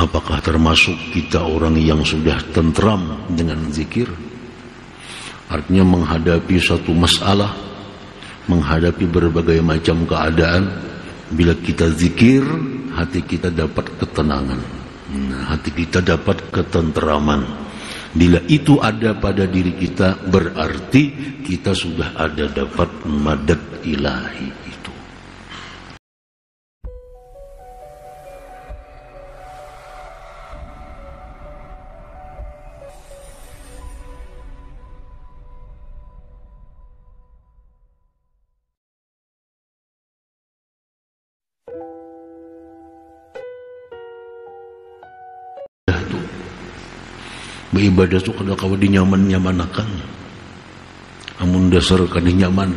Apakah termasuk kita orang yang sudah tentram dengan zikir? Artinya menghadapi suatu masalah, menghadapi berbagai macam keadaan, bila kita zikir, hati kita dapat ketenangan, hati kita dapat ketentraman. Bila itu ada pada diri kita, berarti kita sudah ada dapat madad ilahi itu. Beribadah itu kada kawa dinyaman-nyamanakan, amun dasar kada nyaman,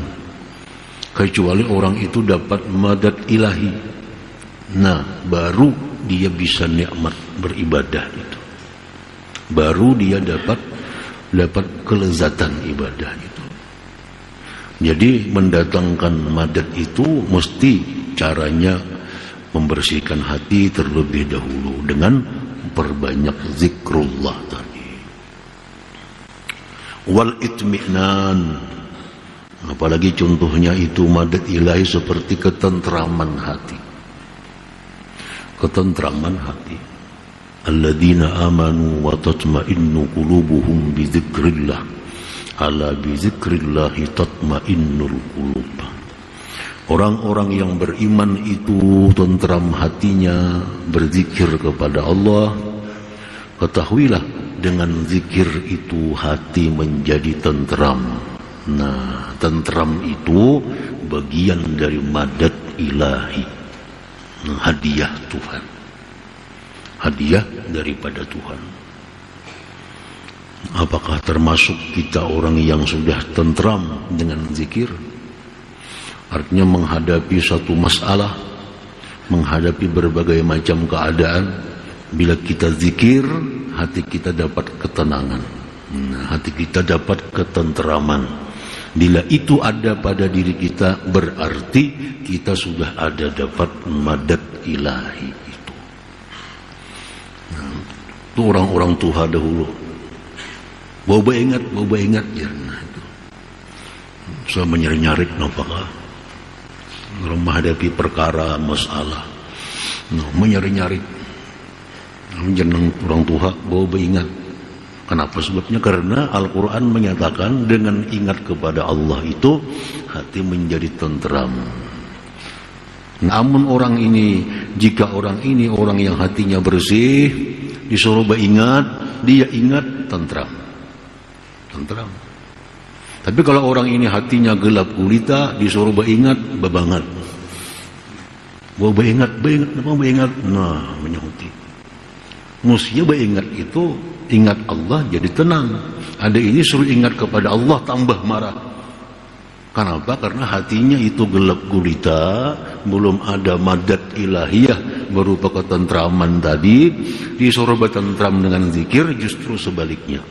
kecuali orang itu dapat madad ilahi. Nah, baru dia bisa nikmat beribadah itu, baru dia dapat kelezatan ibadah itu. Jadi mendatangkan madad itu mesti caranya membersihkan hati terlebih dahulu dengan perbanyak zikrullah tadi. Wal itmi'nan, apalagi contohnya itu madad ilahi seperti ketentraman hati. Ketentraman hati. Alladzina amanu wa tatma'innu qulubuhum bi dzikrillah. Ala bi dzikrillah tatma'innul qulub. Orang-orang yang beriman itu tentram hatinya, berzikir kepada Allah. Ketahuilah, dengan zikir itu hati menjadi tentram. Nah, tentram itu bagian dari madad ilahi, hadiah Tuhan, hadiah daripada Tuhan. Apakah termasuk kita orang yang sudah tentram dengan zikir? Artinya menghadapi suatu masalah, menghadapi berbagai macam keadaan, bila kita zikir, hati kita dapat ketenangan, hati kita dapat ketentraman. Bila itu ada pada diri kita, berarti kita sudah ada dapat madad ilahi itu. Nah, itu orang-orang tua dahulu. Bawa ingat ya. Nah, itu. Saya menyari-nyari apakah menghadapi perkara masalah. Nah, menyari-nyari. Jeneng orang tua bawa ingat. Kenapa? Sebabnya karena Al-Quran menyatakan dengan ingat kepada Allah itu hati menjadi tentram. Namun orang ini, jika orang ini orang yang hatinya bersih, disuruh beringat, dia ingat tentram. Tentram. Tapi kalau orang ini hatinya gelap gulita, disuruh beringat, bebangat. Bawa beringat. Nah, menyahuti. Mestinya beringat itu, ingat Allah jadi tenang. Ada ini suruh ingat kepada Allah tambah marah. Kenapa? Karena hatinya itu gelap gulita, belum ada madad ilahiyah berupa ketentraman tadi. Disuruh bertentram dengan zikir, justru sebaliknya.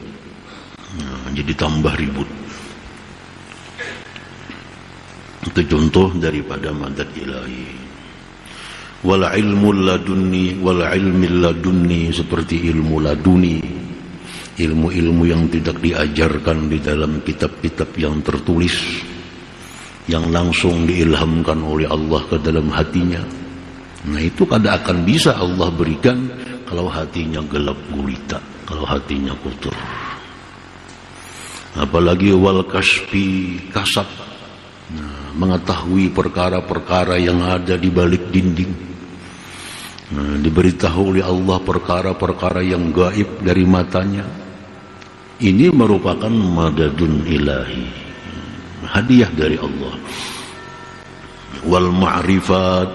Nah, jadi tambah ribut. Itu contoh daripada madad ilahi. Wal ilmul ladunni wal ilmil ladunni, seperti ilmu laduni, ilmu-ilmu yang tidak diajarkan di dalam kitab-kitab yang tertulis, yang langsung diilhamkan oleh Allah ke dalam hatinya. Nah, itu kada akan bisa Allah berikan kalau hatinya gelap gulita, kalau hatinya kotor. Apalagi wal kasfi, kasab, nah, mengetahui perkara-perkara yang ada di balik dinding. Nah, diberitahu oleh Allah perkara-perkara yang gaib dari matanya. Ini merupakan madadun ilahi, hadiah dari Allah. Wal ma'rifat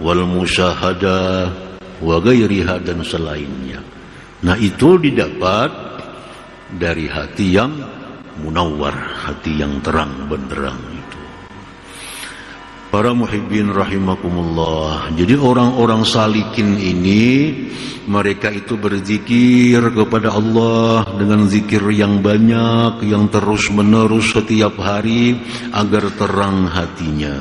wal musyahadah wa ghairiha, dan selainnya. Nah, itu didapat dari hati yang munawwar, hati yang terang benderang itu. Para muhibbin rahimakumullah. Jadi orang-orang salikin ini, mereka itu berzikir kepada Allah dengan zikir yang banyak, yang terus menerus setiap hari, agar terang hatinya.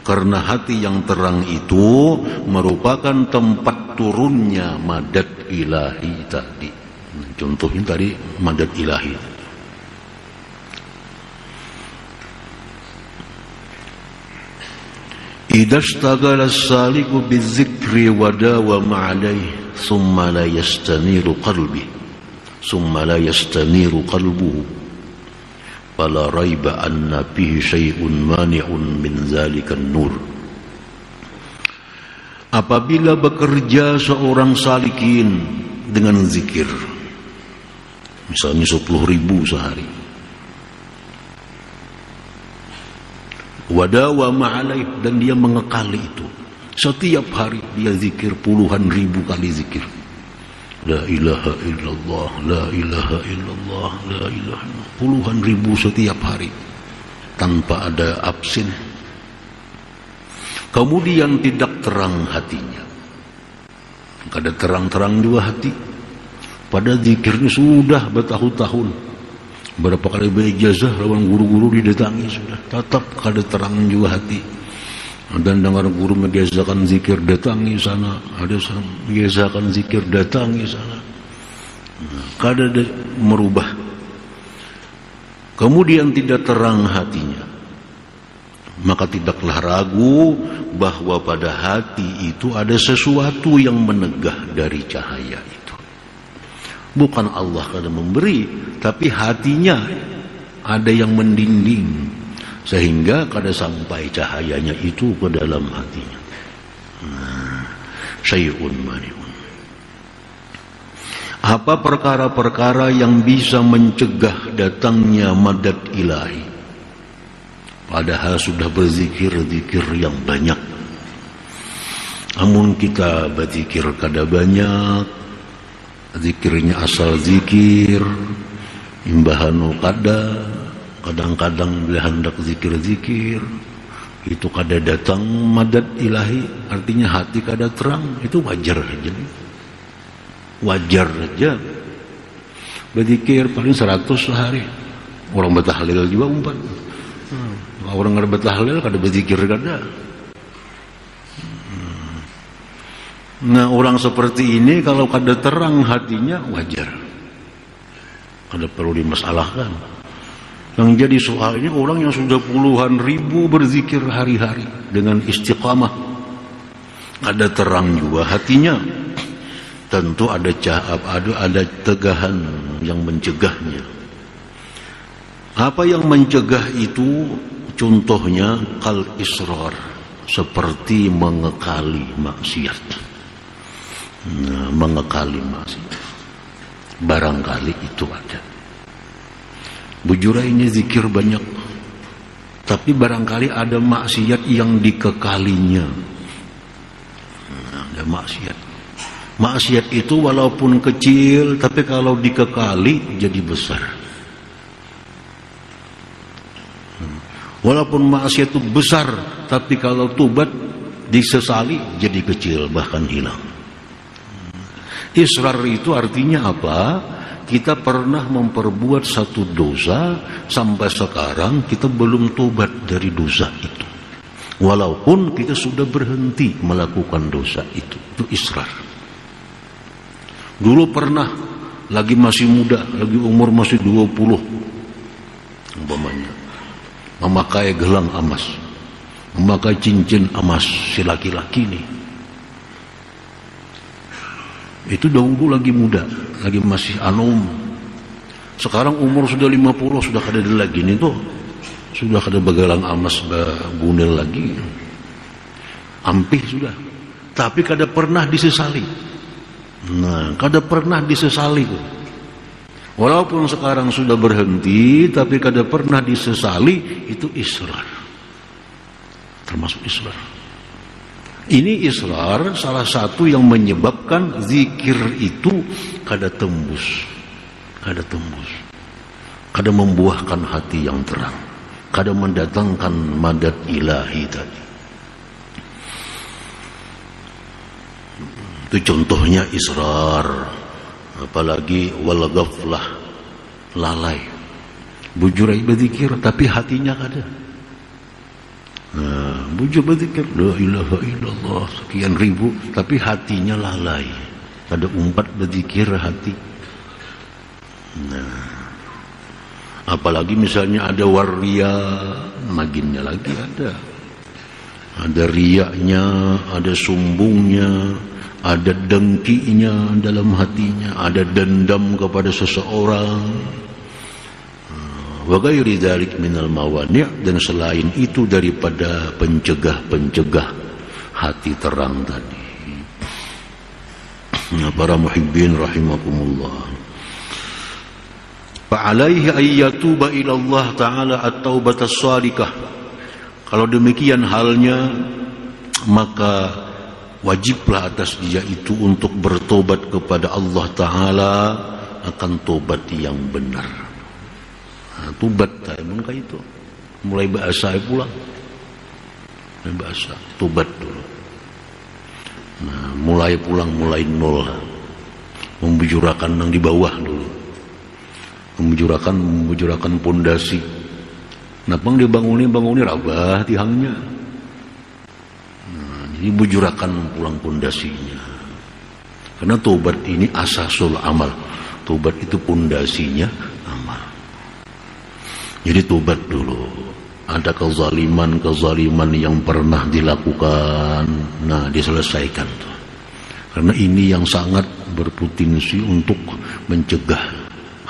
Karena hati yang terang itu merupakan tempat turunnya madad ilahi tadi. Contohnya tadi madad ilahi. Idza ishtaghala as-saliku bizikri wa dawama alayhi thumma la yastaniru qalbuhu fala raiba anna fihi syai'un mani'un min zalikan nur. Apabila bekerja seorang salikin dengan zikir, misalnya 10.000 sehari, wadawama alaih, dan dia mengekali itu setiap hari, dia zikir puluhan ribu kali zikir, la ilaha illallah, la ilaha illallah, la ilaha illallah, puluhan ribu setiap hari tanpa ada absen. Kemudian tidak terang hatinya, kada terang-terang juga hati, pada zikirnya sudah bertahun-tahun, berapa kali berijazah lawan guru-guru didatangi, sudah tetap kada terang juga hati. Dan dengar guru mengiazakan zikir, datangi sana, ada mengiazakan zikir, datangi sana, kada merubah. Kemudian tidak terang hatinya, maka tidaklah ragu bahwa pada hati itu ada sesuatu yang menegah dari cahaya itu. Bukan Allah kada memberi, tapi hatinya ada yang mendinding, sehingga kada sampai cahayanya itu ke dalam hatinya. Syai'un mani'un. Apa perkara-perkara yang bisa mencegah datangnya madad ilahi? Padahal sudah berzikir-zikir yang banyak, namun kita berzikir kada banyak, zikirnya asal zikir, imbahanu kada. Kadang-kadang bila hendak zikir-zikir itu kada datang madad ilahi, artinya hati kada terang, itu wajar aja. Wajar aja. Berzikir paling 100 sehari. Orang bertahlil juga umpan. Orang kada bertahlil kada berzikir kada. Nah, orang seperti ini kalau kada terang hatinya wajar. Kada perlu dimasalahkan. Yang jadi soal ini orang yang sudah puluhan ribu berzikir hari-hari dengan istiqamah, ada terang juga hatinya, tentu ada tegahan yang mencegahnya. Apa yang mencegah itu? Contohnya kal israr, seperti mengekali maksiat. Nah, mengekali maksiat barangkali itu ada. Bujura ini zikir banyak, tapi barangkali ada maksiat yang dikekalinya. Ada maksiat. Maksiat itu walaupun kecil, tapi kalau dikekali jadi besar. Walaupun maksiat itu besar, tapi kalau tobat disesali jadi kecil, bahkan hilang. Israr itu artinya apa? Kita pernah memperbuat satu dosa, sampai sekarang kita belum tobat dari dosa itu, walaupun kita sudah berhenti melakukan dosa itu israr. Dulu pernah, lagi masih muda, lagi umur masih 20 umpamanya, memakai gelang emas, memakai cincin emas, si laki-laki nih. Itu dahulu lagi muda, lagi masih anum. Sekarang umur sudah 50, sudah kada ada lagi nih tuh. Sudah kada begelang emas gunil lagi. Ampih sudah. Tapi kada pernah disesali. Nah, kada pernah disesali tuh. Walaupun sekarang sudah berhenti, tapi kada pernah disesali, itu israr. Termasuk israr. Ini israr salah satu yang menyebabkan zikir itu kada tembus, kada membuahkan hati yang terang, kada mendatangkan madad ilahi tadi. Itu contohnya israr. Apalagi wal ghaflah, lalai. Bujurai berzikir tapi hatinya kada. Nah, coba zikir la ilaha illallah sekian ribu, tapi hatinya lalai. Ada umpat berzikir hati. Nah, apalagi misalnya ada waria, maginnya lagi ada. Ada riyaknya, ada sumbungnya, ada dengkinya dalam hatinya, ada dendam kepada seseorang. Wa ghairi dzalik minal mawani', dan selain itu daripada pencegah-pencegah hati terang tadi. Nah, para muhibbin rahimakumullah. Fa alaihi ayyatuba ila Allah taala at-taubatas shadiqah. Kalau demikian halnya, maka wajiblah atas dia itu untuk bertobat kepada Allah taala akan tobat yang benar. Nah, tobat pun kayak itu. Mulai bahasa pulang. Mulai bahasa, tobat dulu. Nah, mulai pulang, mulai nol. Membujurakan yang di bawah dulu. Membujurakan pondasi. Nah, bang dibangun rabah tihangnya. Nah, jadi bujurakan pulang pondasinya. Karena tobat ini asasul amal. Tobat itu pondasinya amal. Jadi tobat dulu. Ada kezaliman yang pernah dilakukan, nah diselesaikan. Karena ini yang sangat berpotensi untuk mencegah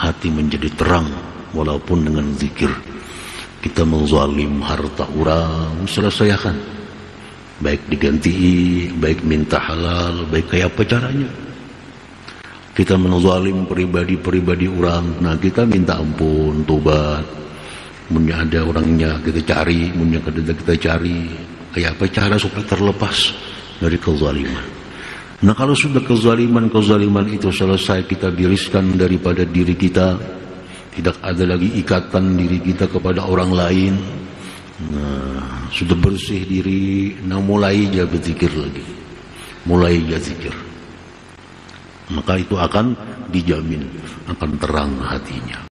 hati menjadi terang, walaupun dengan zikir. Kita menzalim harta orang, selesaikan. Baik diganti, baik minta halal, baik kayak apa caranya. Kita menzalim pribadi orang, nah kita minta ampun, tobat. Munya ada orangnya kita cari, munya kita cari, kayak apa cara supaya terlepas dari kezaliman. Nah, kalau sudah kezaliman itu selesai, kita biriskan daripada diri kita, tidak ada lagi ikatan diri kita kepada orang lain. Nah, sudah bersih diri, nah mulai aja berzikir lagi, mulai aja zikir. Maka itu akan dijamin akan terang hatinya.